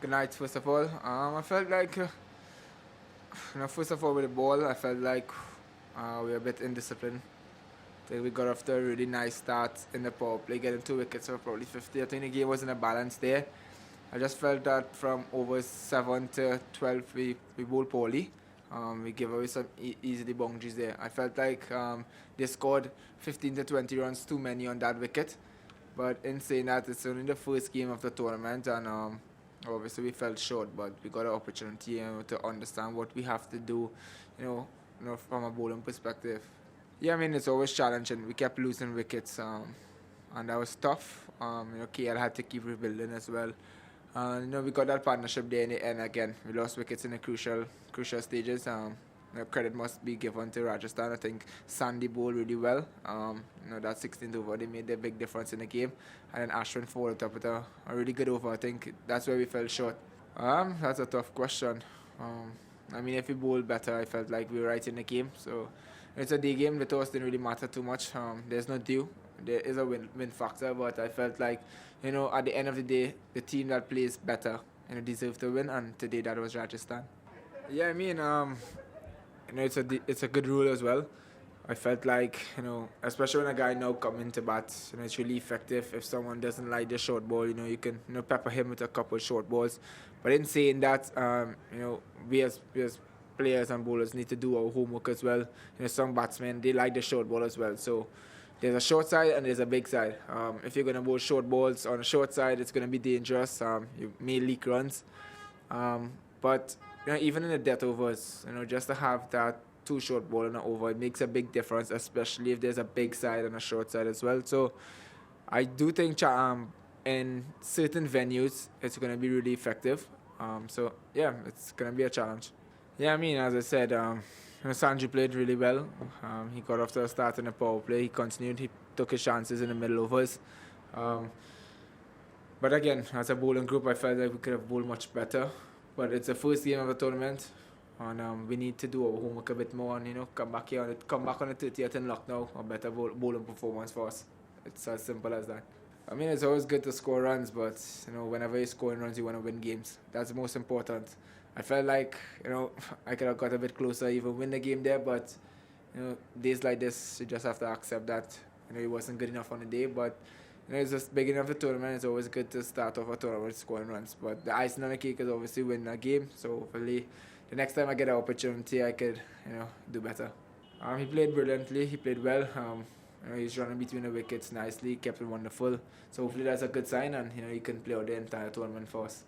Good night, first of all. I felt like, first of all, with the ball, I felt like we were a bit indisciplined. I think we got off to a really nice start in the power play, getting 2 wickets for probably 50. I think the game was in a balance there. I just felt that from over 7 to 12, we bowled poorly. We gave away some easily boundaries there. I felt like they scored 15 to 20 runs too many on that wicket. But in saying that, it's only the first game of the tournament, and obviously we fell short. But we got an opportunity, to understand what we have to do, you know, from a bowling perspective. Yeah, I mean it's always challenging. We kept losing wickets, and that was tough. KL had to keep rebuilding as well. We got that partnership there in the end again. We lost wickets in the crucial stages. Credit must be given to Rajasthan. I think Sandy bowled really well. That 16th over, they made a big difference in the game. And then Ashwin followed up with a really good over. I think that's where we fell short. That's a tough question. If we bowled better, I felt like we were right in the game. So it's a day game. The toss didn't really matter too much. There's no due. There is a win factor, but I felt like, at the end of the day, the team that plays better, deserved to win, and today that was Rajasthan. Yeah, it's a good rule as well. I felt like, especially when a guy now come into bat, it's really effective. If someone doesn't like the short ball, you can, pepper him with a couple of short balls. But in saying that, we as players and bowlers need to do our homework as well. Some batsmen, they like the short ball as well. So there's a short side and there's a big side. If you're going to bowl short balls on the short side, it's going to be dangerous. You may leak runs. But even in the death overs, just to have that two short ball in an over, it makes a big difference, especially if there's a big side and a short side as well. So I do think in certain venues it's going to be really effective. So yeah, it's going to be a challenge. Yeah, as I said, Sanju played really well. He got off to a start in the power play. He continued. He took his chances in the middle overs. But again, as a bowling group, I felt like we could have bowled much better. But it's the first game of the tournament, and we need to do our homework a bit more and come back on the 30th in Lucknow, a better bowling performance for us. It's as simple as that. It's always good to score runs, but whenever you're scoring runs, you want to win games. That's the most important. I felt like I could have got a bit closer, even win the game there, but days like this, you just have to accept that it wasn't good enough on the day. But it's just beginning of the tournament. It's always good to start off a tournament scoring runs. But the icing on the cake is obviously win a game. So hopefully, the next time I get an opportunity, I could do better. He played brilliantly. He played well. He's running between the wickets nicely. Kept it wonderful. So hopefully that's a good sign, and he can play out the entire tournament for us.